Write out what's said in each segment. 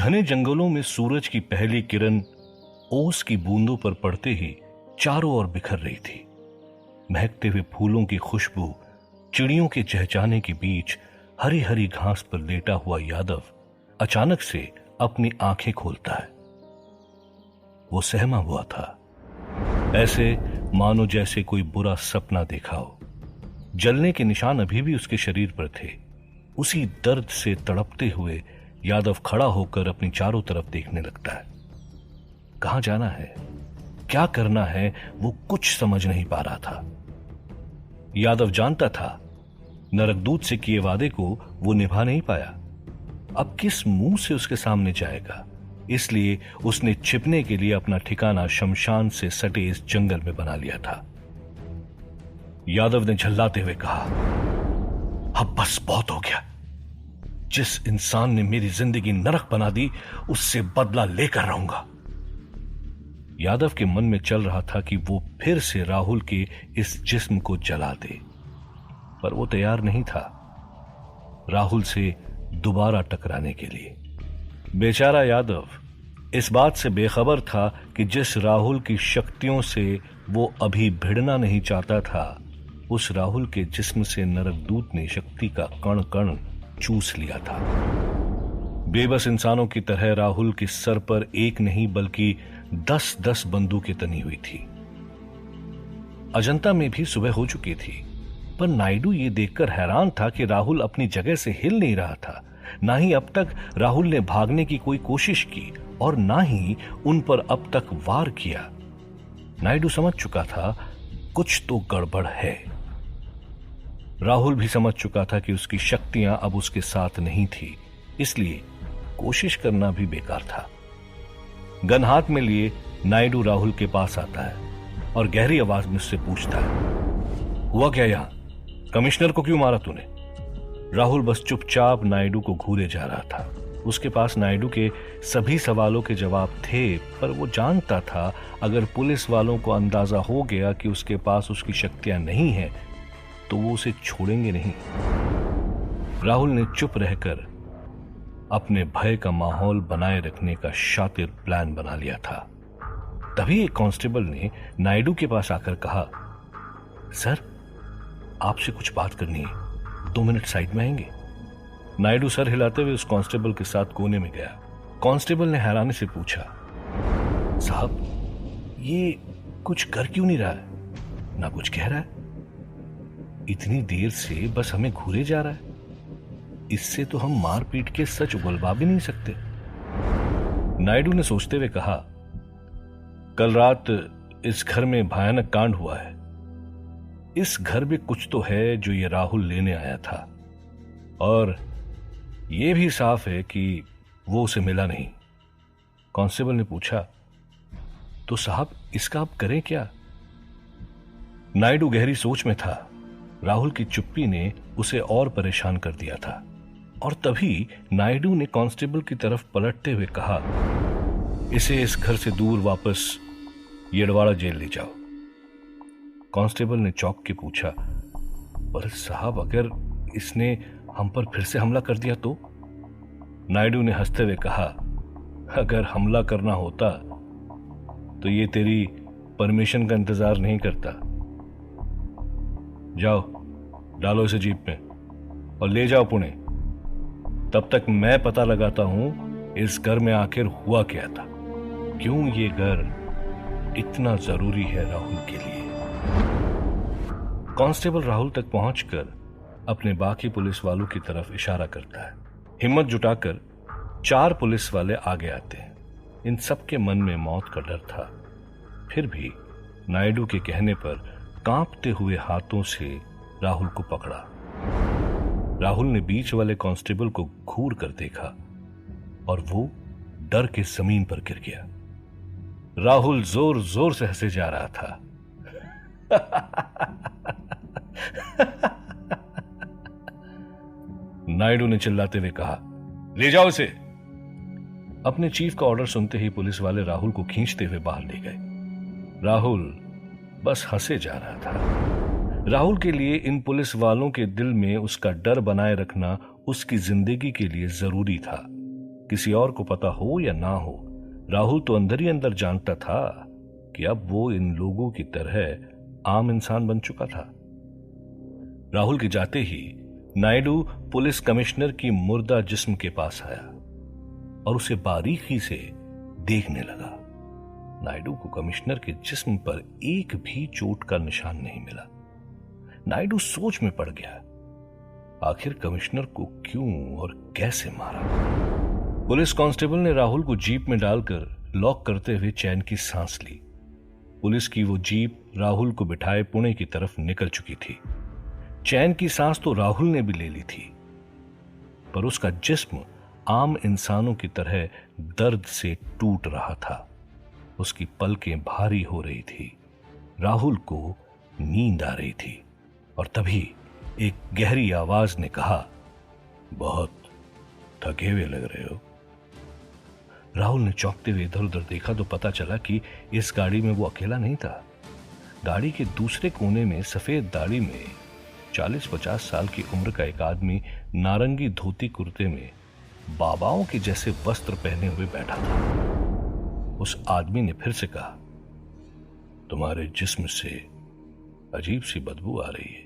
घने जंगलों में सूरज की पहली किरण ओस की बूंदों पर पड़ते ही चारों ओर बिखर रही थी। महकते हुए फूलों की खुशबू, चिड़ियों के चहचहाने के बीच हरी हरी घास पर लेटा हुआ यादव अचानक से अपनी आंखें खोलता है। वो सहमा हुआ था, ऐसे मानो जैसे कोई बुरा सपना देखा हो। जलने के निशान अभी भी उसके शरीर पर थे। उसी दर्द से तड़पते हुए यादव खड़ा होकर अपनी चारों तरफ देखने लगता है। कहां जाना है, क्या करना है, वो कुछ समझ नहीं पा रहा था। यादव जानता था नरकदूत से किए वादे को वो निभा नहीं पाया। अब किस मुंह से उसके सामने जाएगा, इसलिए उसने छिपने के लिए अपना ठिकाना शमशान से सटे इस जंगल में बना लिया था। यादव ने झल्लाते हुए कहा, अब बस बहुत हो गया। जिस इंसान ने मेरी जिंदगी नरक बना दी, उससे बदला लेकर रहूंगा। यादव के मन में चल रहा था कि वो फिर से राहुल के इस जिस्म को जला दे, पर वो तैयार नहीं था राहुल से दोबारा टकराने के लिए। बेचारा यादव इस बात से बेखबर था कि जिस राहुल की शक्तियों से वो अभी भिड़ना नहीं चाहता था, उस राहुल के जिस्म से नरकदूत ने शक्ति का कण कण चूस लिया था। बेबस इंसानों की तरह राहुल के सर पर एक नहीं बल्कि 10-10 बंदूकें तनी हुई थी। अजंता में भी सुबह हो चुकी थी, पर नायडू ये देखकर हैरान था कि राहुल अपनी जगह से हिल नहीं रहा था। ना ही अब तक राहुल ने भागने की कोई कोशिश की और ना ही उन पर अब तक वार किया। नायडू समझ चुका था कुछ तो गड़बड़ है। राहुल भी समझ चुका था कि उसकी शक्तियां अब उसके साथ नहीं थी, इसलिए कोशिश करना भी बेकार था। गन हाथ में लिए नायडू राहुल के पास आता है और गहरी आवाज में उससे पूछता है, हुआ क्या यहां? कमिश्नर को क्यों मारा तूने? राहुल बस चुपचाप नायडू को घूरे जा रहा था। उसके पास नायडू के सभी सवालों के जवाब थे, पर वो जानता था अगर पुलिस वालों को अंदाजा हो गया कि उसके पास उसकी शक्तियां नहीं हैं, तो वो उसे छोड़ेंगे नहीं। राहुल ने चुप रहकर अपने भय का माहौल बनाए रखने का शातिर प्लान बना लिया था। तभी एक कांस्टेबल ने नायडू के पास आकर कहा, सर, आपसे कुछ बात करनी है, 2 मिनट साइड में आएंगे? नायडू सर हिलाते हुए उस कांस्टेबल के साथ कोने में गया। कांस्टेबल ने हैरानी से पूछा, साहब, ये कुछ कर क्यों नहीं रहा है? ना कुछ कह रहा है, इतनी देर से बस हमें घूरे जा रहा है। इससे तो हम मार पीट के सच उगलवा भी नहीं सकते। नायडू ने सोचते हुए कहा, कल रात इस घर में भयानक कांड हुआ है। इस घर में कुछ तो है जो ये राहुल लेने आया था, और यह भी साफ है कि वो उसे मिला नहीं। कांस्टेबल ने पूछा, तो साहब इसका आप करें क्या? नायडू गहरी सोच में था। राहुल की चुप्पी ने उसे और परेशान कर दिया था, और तभी नायडू ने कांस्टेबल की तरफ पलटते हुए कहा, इसे इस घर से दूर वापस येड़वाड़ा जेल ले जाओ। कांस्टेबल ने चौंक के पूछा, पर साहब, अगर इसने हम पर फिर से हमला कर दिया तो? नायडू ने हंसते हुए कहा, अगर हमला करना होता तो ये तेरी परमिशन का इंतजार नहीं करता। जाओ, डालो इसे जीप में और ले जाओ पुणे। तब तक मैं पता लगाता हूं इस घर में आखिर हुआ क्या था, क्यों ये घर इतना जरूरी है राहुल के लिए। कांस्टेबल राहुल तक पहुंचकर अपने बाकी पुलिस वालों की तरफ इशारा करता है। हिम्मत जुटाकर 4 पुलिस वाले आगे आते हैं। इन सब के मन में मौत का डर था, फिर भी नायडू के कहने पर कांपते हुए हाथों से राहुल को पकड़ा। राहुल ने बीच वाले कांस्टेबल को घूर कर देखा और वो डर के जमीन पर गिर गया। राहुल जोर जोर से हंसे जा रहा था। नायडू ने चिल्लाते हुए कहा, ले जाओ इसे। अपने चीफ का ऑर्डर सुनते ही पुलिस वाले राहुल को खींचते हुए बाहर ले गए। राहुल बस हंसे जा रहा था। राहुल के लिए इन पुलिस वालों के दिल में उसका डर बनाए रखना उसकी जिंदगी के लिए जरूरी था। किसी और को पता हो या ना हो, राहुल तो अंदर ही अंदर जानता था कि अब वो इन लोगों की तरह आम इंसान बन चुका था। राहुल के जाते ही नायडू पुलिस कमिश्नर की मुर्दा जिस्म के पास आया और उसे बारीकी से देखने लगा। नायडू को कमिश्नर के जिस्म पर एक भी चोट का निशान नहीं मिला। नायडू सोच में पड़ गया, आखिर कमिश्नर को क्यों और कैसे मारा। पुलिस कांस्टेबल ने राहुल को जीप में डालकर लॉक करते हुए चैन की सांस ली। पुलिस की वो जीप राहुल को बिठाए पुणे की तरफ निकल चुकी थी। चैन की सांस तो राहुल ने भी ले ली थी, पर उसका जिस्म आम इंसानों की तरह दर्द से टूट रहा था। उसकी पलकें भारी हो रही थी। राहुल को नींद आ रही थी और तभी एक गहरी आवाज ने कहा, बहुत थके हुए लग रहे हो। राहुल ने चौंकते हुए इधर उधर देखा तो पता चला कि इस गाड़ी में वो अकेला नहीं था। गाड़ी के दूसरे कोने में सफेद दाढ़ी में 40-50 साल की उम्र का एक आदमी नारंगी धोती कुर्ते में बाबाओं के जैसे वस्त्र पहने हुए बैठा था। उस आदमी ने फिर से कहा, तुम्हारे जिस्म से अजीब सी बदबू आ रही है।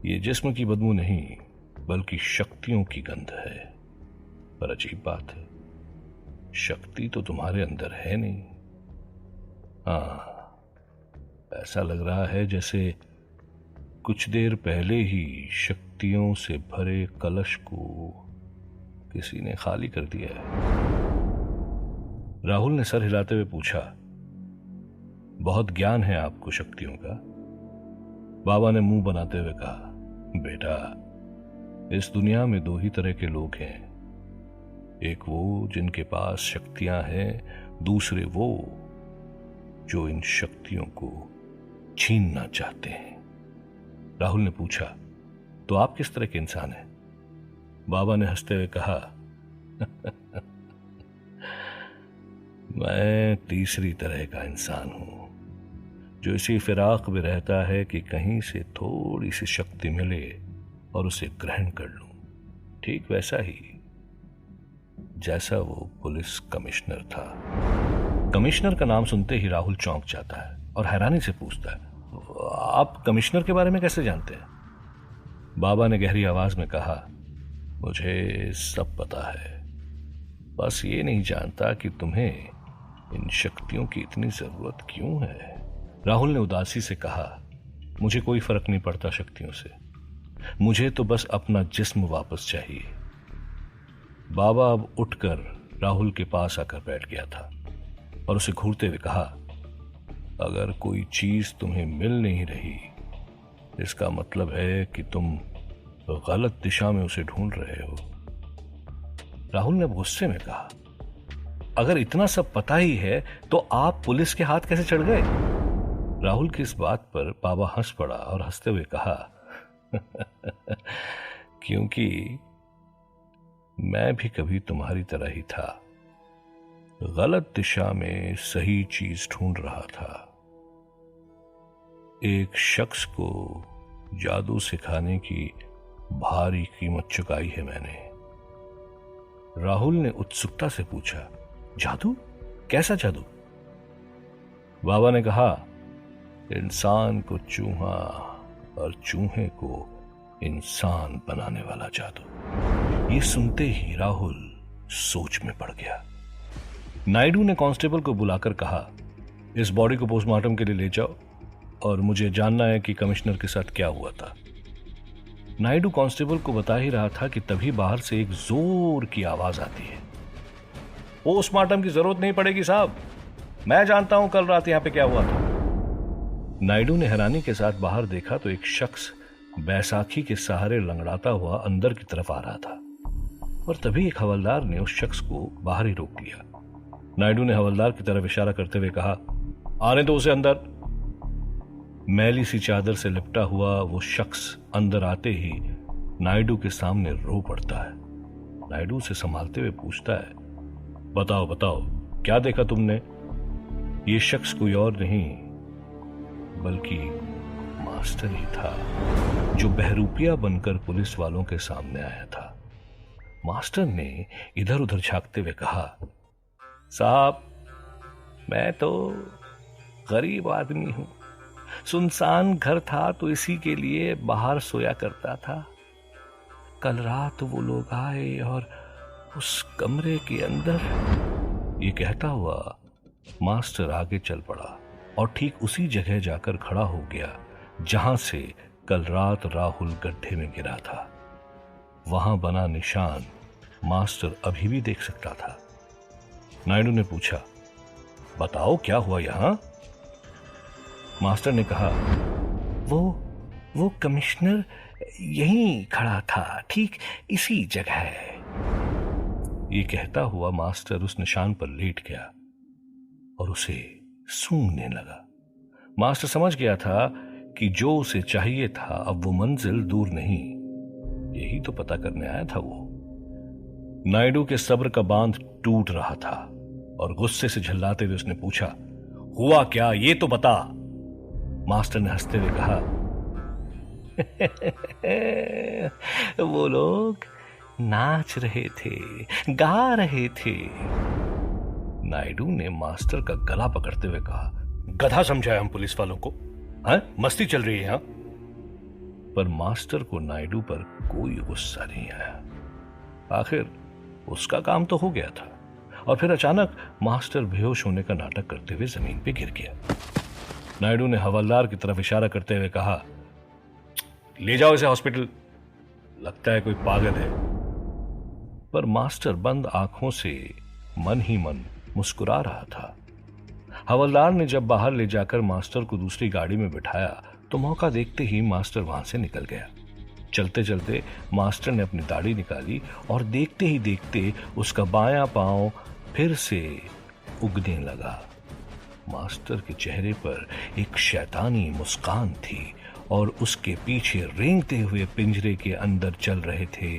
ये जिस्म की बदबू नहीं, बल्कि शक्तियों की गंध है। पर अजीब बात है, शक्ति तो तुम्हारे अंदर है नहीं। हाँ, ऐसा लग रहा है जैसे कुछ देर पहले ही शक्तियों से भरे कलश को किसी ने खाली कर दिया है। राहुल ने सर हिलाते हुए पूछा, बहुत ज्ञान है आपको शक्तियों का? बाबा ने मुंह बनाते हुए कहा, बेटा, इस दुनिया में दो ही तरह के लोग हैं। एक वो जिनके पास शक्तियां हैं, दूसरे वो जो इन शक्तियों को छीनना चाहते हैं। राहुल ने पूछा, तो आप किस तरह के इंसान हैं? बाबा ने हंसते हुए कहा, मैं तीसरी तरह का इंसान हूं, जो इसी फिराक में रहता है कि कहीं से थोड़ी सी शक्ति मिले और उसे ग्रहण कर लूं। ठीक वैसा ही जैसा वो पुलिस कमिश्नर था। कमिश्नर का नाम सुनते ही राहुल चौंक जाता है और हैरानी से पूछता है, आप कमिश्नर के बारे में कैसे जानते हैं? बाबा ने गहरी आवाज में कहा, मुझे सब पता है, बस ये नहीं जानता कि तुम्हें इन शक्तियों की इतनी जरूरत क्यों है। राहुल ने उदासी से कहा, मुझे कोई फर्क नहीं पड़ता शक्तियों से, मुझे तो बस अपना जिस्म वापस चाहिए। बाबा अब उठकर राहुल के पास आकर बैठ गया था और उसे घूरते हुए कहा, अगर कोई चीज तुम्हें मिल नहीं रही, इसका मतलब है कि तुम गलत दिशा में उसे ढूंढ रहे हो। राहुल ने गुस्से में कहा, अगर इतना सब पता ही है तो आप पुलिस के हाथ कैसे चढ़ गए? राहुल की इस बात पर बाबा हंस पड़ा और हंसते हुए कहा, क्योंकि मैं भी कभी तुम्हारी तरह ही था, गलत दिशा में सही चीज ढूंढ रहा था। एक शख्स को जादू सिखाने की भारी कीमत चुकाई है मैंने। राहुल ने उत्सुकता से पूछा, जादू? कैसा जादू? बाबा ने कहा, इंसान को चूहा और चूहे को इंसान बनाने वाला जादू। ये सुनते ही राहुल सोच में पड़ गया। नायडू ने कांस्टेबल को बुलाकर कहा, इस बॉडी को पोस्टमार्टम के लिए ले जाओ और मुझे जानना है कि कमिश्नर के साथ क्या हुआ था। नायडू कांस्टेबल को बता ही रहा था कि तभी बाहर से एक जोर की आवाज आती है, पोस्टमार्टम की जरूरत नहीं पड़ेगी साहब, मैं जानता हूं कल रात यहां पे क्या हुआ था। नायडू ने हैरानी के साथ बाहर देखा तो एक शख्स बैसाखी के सहारे लंगड़ाता हुआ अंदर की तरफ आ रहा था और तभी एक हवलदार ने उस शख्स को बाहर ही रोक लिया। नायडू ने हवलदार की तरफ इशारा करते हुए कहा, आने दो उसे अंदर। मैली सी चादर से लिपटा हुआ वो शख्स अंदर आते ही नायडू के सामने रो पड़ता है। नायडू उसे संभालते हुए पूछता है, बताओ बताओ, क्या देखा तुमने? ये शख्स कोई और नहीं बल्कि मास्टर ही था, जो बहरूपिया बनकर पुलिस वालों के सामने आया था। मास्टर ने इधर उधर झांकते हुए कहा, साहब, मैं तो गरीब आदमी हूं। सुनसान घर था तो इसी के लिए बाहर सोया करता था। कल रात वो लोग आए और उस कमरे के अंदर। ये कहता हुआ मास्टर आगे चल पड़ा और ठीक उसी जगह जाकर खड़ा हो गया जहां से कल रात राहुल गड्ढे में गिरा था। वहां बना निशान मास्टर अभी भी देख सकता था। नायडू ने पूछा, बताओ क्या हुआ यहां? मास्टर ने कहा, वो कमिश्नर यहीं खड़ा था, ठीक इसी जगह। ये कहता हुआ मास्टर उस निशान पर लेट गया और उसे सूंघने लगा। मास्टर समझ गया था कि जो उसे चाहिए था अब वो मंजिल दूर नहीं, यही तो पता करने आया था वो। नायडू के सब्र का बांध टूट रहा था और गुस्से से झल्लाते हुए उसने पूछा, हुआ क्या, ये तो बता। मास्टर ने हंसते हुए कहा, वो लोग नाच रहे थे, गा रहे थे। नायडू ने मास्टर का गला पकड़ते हुए कहा, गधा समझा है हम पुलिस वालों को? हाँ, मस्ती चल रही है यहां। पर मास्टर को नायडू पर कोई गुस्सा नहीं आया। आखिर उसका काम तो हो गया था। और फिर अचानक मास्टर बेहोश होने का नाटक करते हुए जमीन पे गिर गया। नायडू ने हवलदार की तरफ इशारा करते हुए कहा, ले जाओ इसे हॉस्पिटल, लगता है कोई पागल है। पर मास्टर बंद आंखों से मन ही मन मुस्कुरा रहा था। हवलदार ने जब बाहर ले जाकर मास्टर को दूसरी गाड़ी में बिठाया तो मौका देखते ही मास्टर वहां से निकल गया। चलते चलते मास्टर ने अपनी दाढ़ी निकाली और देखते ही देखते उसका बायां पांव फिर से उगने लगा। मास्टर के चेहरे पर एक शैतानी मुस्कान थी और उसके पीछे रेंगते हुए पिंजरे के अंदर चल रहे थे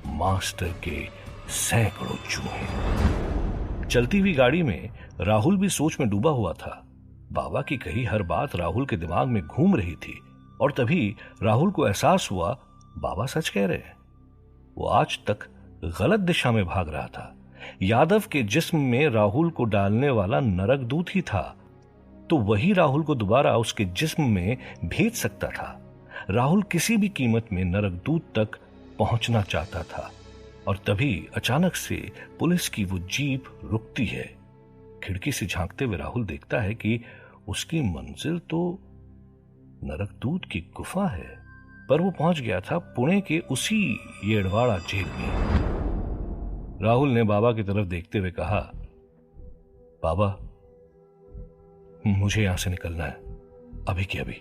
मास्टर के सैकड़ों चूहे। चलती हुई गाड़ी में राहुल भी सोच में डूबा हुआ था। बाबा की कही हर बात राहुल के दिमाग में घूम रही थी और तभी राहुल को एहसास हुआ बाबा सच कह रहे हैं। वो आज तक गलत दिशा में भाग रहा था। यादव के जिस्म में राहुल को डालने वाला नरक दूत ही था, तो वही राहुल को दोबारा उसके जिस्म में भेज सकता था। राहुल किसी भी कीमत में नरक दूत तक पहुंचना चाहता था और तभी अचानक से पुलिस की वो जीप रुकती है। खिड़की से झांकते हुए राहुल देखता है कि उसकी मंजिल तो नरकदूत की गुफा है, पर वो पहुंच गया था पुणे के उसी येड़वाड़ा जेल में। राहुल ने बाबा की तरफ देखते हुए कहा, बाबा, मुझे यहां से निकलना है, अभी की अभी।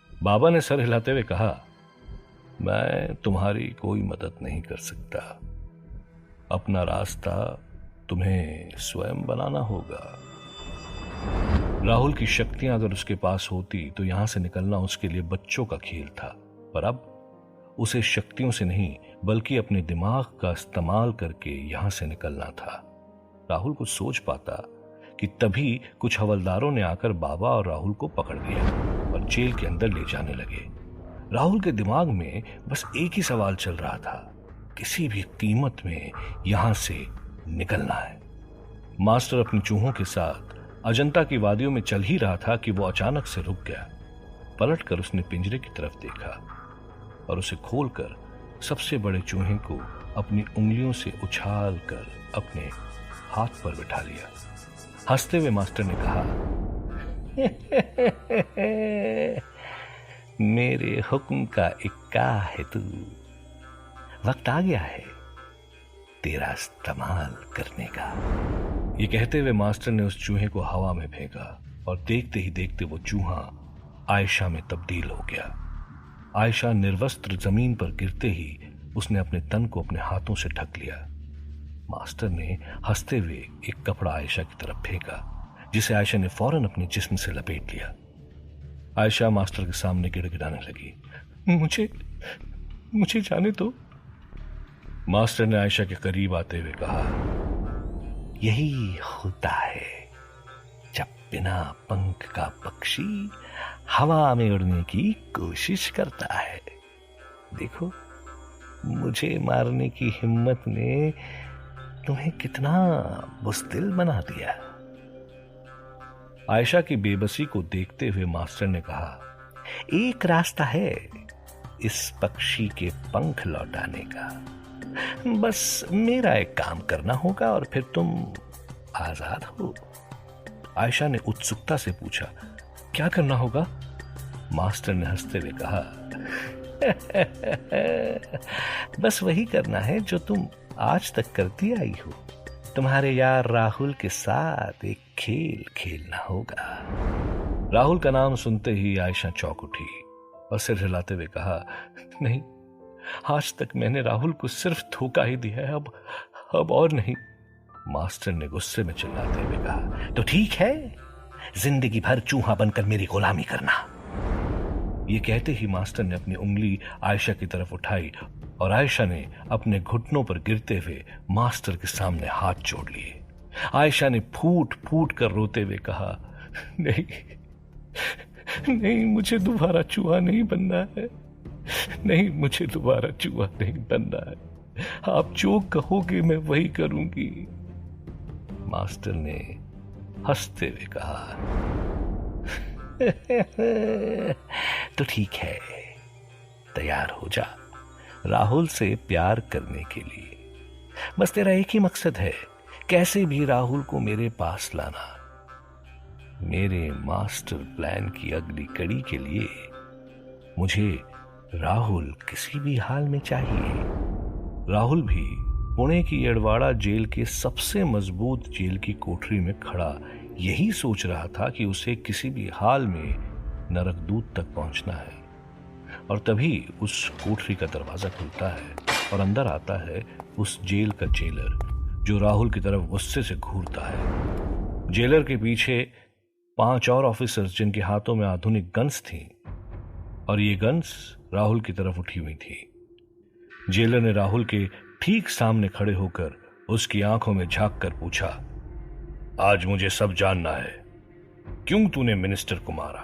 बाबा ने सर हिलाते हुए कहा, मैं तुम्हारी कोई मदद नहीं कर सकता। अपना रास्ता तुम्हें स्वयं बनाना होगा। राहुल की शक्तियां अगर उसके पास होती तो यहां से निकलना उसके लिए बच्चों का खेल था, पर अब उसे शक्तियों से नहीं बल्कि अपने दिमाग का इस्तेमाल करके यहां से निकलना था। राहुल कुछ सोच पाता कि तभी कुछ हवलदारों ने आकर बाबा और राहुल को पकड़ लिया और जेल के अंदर ले जाने लगे। राहुल के दिमाग में बस एक ही सवाल चल रहा था, किसी भी कीमत में यहां से निकलना है। मास्टर अपने चूहों के साथ अजंता की वादियों में चल ही रहा था कि वो अचानक से रुक गया। पलटकर उसने पिंजरे की तरफ देखा और उसे खोलकर सबसे बड़े चूहे को अपनी उंगलियों से उछाल कर अपने हाथ पर बिठा लिया। हंसते हुए मास्टर ने कहा, मेरे हुक्म का इक्का है तू, वक्त आ गया है तेरा इस्तेमाल करने का। ये कहते हुए मास्टर ने उस चूहे को हवा में फेंका और देखते ही देखते वो चूहा आयशा में तब्दील हो गया। आयशा निर्वस्त्र जमीन पर गिरते ही उसने अपने तन को अपने हाथों से ढक लिया। मास्टर ने हंसते हुए एक कपड़ा आयशा की तरफ फेंका, जिसे आयशा ने फौरन अपने जिस्म से लपेट लिया। आयशा मास्टर के सामने गिड़गिड़ाने लगी, मुझे जाने दो। मास्टर ने आयशा के करीब आते हुए कहा, यही होता है जब बिना पंख का पक्षी हवा में उड़ने की कोशिश करता है। देखो मुझे मारने की हिम्मत ने तुम्हें कितना बुज़दिल बना दिया। आयशा की बेबसी को देखते हुए मास्टर ने कहा, एक रास्ता है इस पक्षी के पंख लौटाने का। बस मेरा एक काम करना होगा और फिर तुम आजाद हो। आयशा ने उत्सुकता से पूछा, क्या करना होगा? मास्टर ने हंसते हुए कहा, बस वही करना है जो तुम आज तक करती आई हो। तुम्हारे यार राहुल के साथ एक खेल खेलना होगा। राहुल का नाम सुनते ही आयशा चौंक उठी और सिर हिलाते हुए कहा, नहीं, आज तक मैंने राहुल को सिर्फ धोखा ही दिया है, अब और नहीं। मास्टर ने गुस्से में चिल्लाते हुए कहा, तो ठीक है, जिंदगी भर चूहा बनकर मेरी गुलामी करना। ये कहते ही मास्टर ने अपनी उंगली आयशा की तरफ उठाई और आयशा ने अपने घुटनों पर गिरते हुए मास्टर के सामने हाथ जोड़ लिए। आयशा ने फूट फूट कर रोते हुए कहा, नहीं नहीं, मुझे दोबारा चूहा नहीं बनना है। नहीं, मुझे दोबारा चूहा नहीं बनना है। आप जो कहोगे मैं वही करूंगी। मास्टर ने हंसते हुए कहा, तो ठीक है, तैयार हो जा राहुल से प्यार करने के लिए। बस तेरा एक ही मकसद है, कैसे भी राहुल को मेरे पास लाना। मेरे मास्टर प्लान की अगली कड़ी के लिए मुझे राहुल किसी भी हाल में चाहिए। राहुल भी पुणे की एडवाड़ा जेल के सबसे मजबूत जेल की कोठरी में खड़ा यही सोच रहा था कि उसे किसी भी हाल में नरकदूत तक पहुंचना है। और तभी उस कोठरी का दरवाजा खुलता है और अंदर आता है उस जेल का जेलर, जो राहुल की तरफ गुस्से से घूरता है। जेलर के पीछे 5 और ऑफिसर्स, जिनके हाथों में आधुनिक गन्स थीं, और ये गन्स राहुल की तरफ उठी हुई थी। जेलर ने राहुल के ठीक सामने खड़े होकर उसकी आंखों में झांक कर पूछा, आज मुझे सब जानना है, क्यों तूने मिनिस्टर को मारा?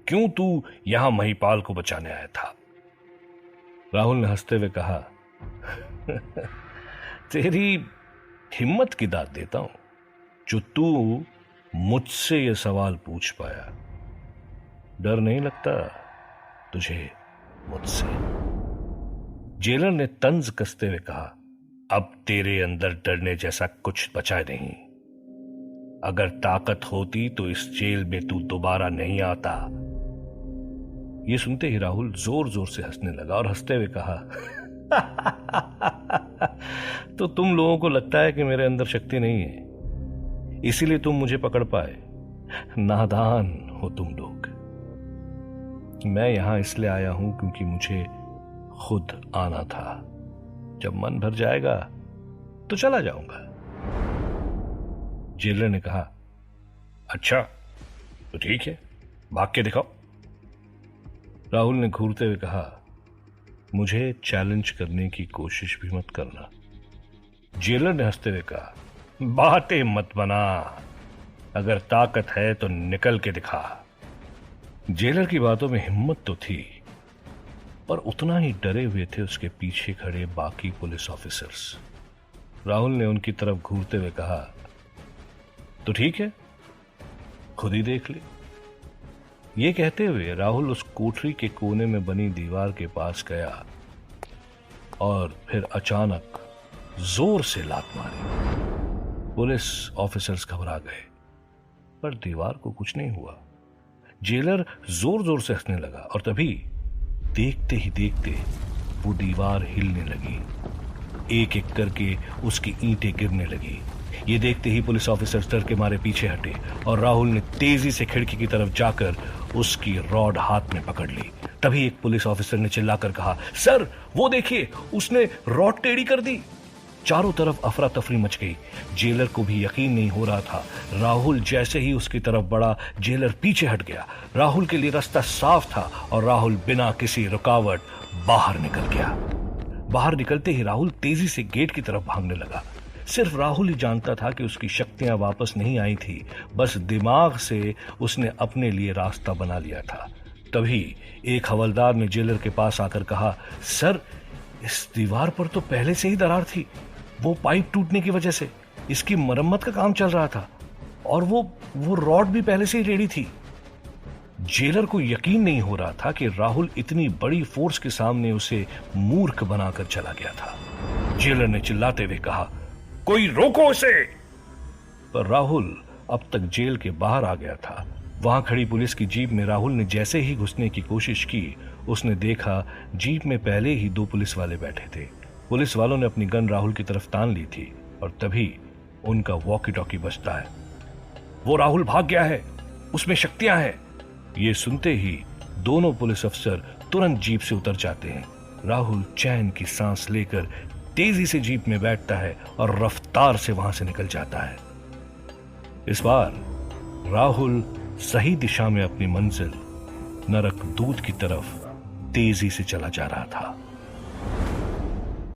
क्यों तू यहां महिपाल को बचाने आया था? राहुल ने हंसते हुए कहा, तेरी हिम्मत की दाद देता हूं जो तू मुझसे यह सवाल पूछ पाया। डर नहीं लगता तुझे मुझसे? जेलर ने तंज कसते हुए कहा, अब तेरे अंदर डरने जैसा कुछ बचा नहीं। अगर ताकत होती तो इस जेल में तू दोबारा नहीं आता। यह सुनते ही राहुल जोर जोर से हंसने लगा और हंसते हुए कहा, तो तुम लोगों को लगता है कि मेरे अंदर शक्ति नहीं है, इसीलिए तुम मुझे पकड़ पाए। नादान हो तुम लोग। मैं यहां इसलिए आया हूं क्योंकि मुझे खुद आना था। जब मन भर जाएगा तो चला जाऊंगा। जेलर ने कहा, अच्छा तो ठीक है, भाग के दिखाओ। राहुल ने घूरते हुए कहा, मुझे चैलेंज करने की कोशिश भी मत करना। जेलर ने हंसते हुए कहा, बातें मत बना, अगर ताकत है तो निकल के दिखा। जेलर की बातों में हिम्मत तो थी, पर उतना ही डरे हुए थे उसके पीछे खड़े बाकी पुलिस ऑफिसर्स। राहुल ने उनकी तरफ घूरते हुए कहा, तो ठीक है, खुद ही देख ले। ये कहते हुए राहुल उस कोठरी के कोने में बनी दीवार के पास गया और फिर अचानक जोर से लात मारी। पुलिस ऑफिसर्स घबरा गए, पर दीवार को कुछ नहीं हुआ। जेलर जोर जोर से हंसने लगा और तभी देखते ही देखते वो दीवार हिलने लगी। एक एक करके उसकी ईंटें गिरने लगी। ये देखते ही पुलिस ऑफिसर्स डर के मारे पीछे हटे और राहुल ने तेजी से खिड़की की तरफ जाकर उसकी रॉड हाथ में पकड़ ली। तभी एक पुलिस ऑफिसर ने चिल्लाकर कहा, सर वो देखिए, उसने रॉड टेढ़ी कर दी। चारों तरफ अफरा तफरी मच गई। जेलर को भी यकीन नहीं हो रहा था। राहुल जैसे ही उसकी तरफ बढ़ा, जेलर पीछे हट गया। राहुल के लिए रास्ता साफ था और राहुल बिना किसी रुकावट बाहर निकल गया। बाहर निकलते ही राहुल तेजी से गेट की तरफ भागने लगा। सिर्फ राहुल ही जानता था कि उसकी शक्तियां वापस नहीं आई थी, बस दिमाग से उसने अपने लिए रास्ता बना लिया था। तभी एक हवलदार ने जेलर के पास आकर कहा, सर इस दीवार पर तो पहले से ही दरार थी, वो पाइप टूटने की वजह से इसकी मरम्मत का काम चल रहा था, और वो रॉड भी पहले से ही रेडी थी। जेलर को यकीन नहीं हो रहा था कि राहुल इतनी बड़ी फोर्स के सामने उसे मूर्ख बनाकर चला गया था। जेलर ने चिल्लाते हुए कहा, कोई रोको इसे। पर राहुल अब तक जेल के बाहर आ गया था। वहां खड़ी पुलिस की जीप में राहुल ने जैसे ही घुसने की कोशिश की, उसने देखा जीप में पहले ही 2 पुलिस वाले बैठे थे। पुलिस वालों ने अपनी गन राहुल की तरफ तान ली थी और तभी उनका वॉकी टॉकी बजता है। वो राहुल भाग गया है, उसमें शक्तियां हैं। ये सुनते ही दोनों पुलिस अफसर तुरंत जीप से उतर जाते हैं। राहुल चैन की सांस लेकर तेजी से जीप में बैठता है और रफ्तार से वहां से निकल जाता है। इस बार राहुल सही दिशा में अपनी मंजिल नरक दूत की तरफ तेजी से चला जा रहा था।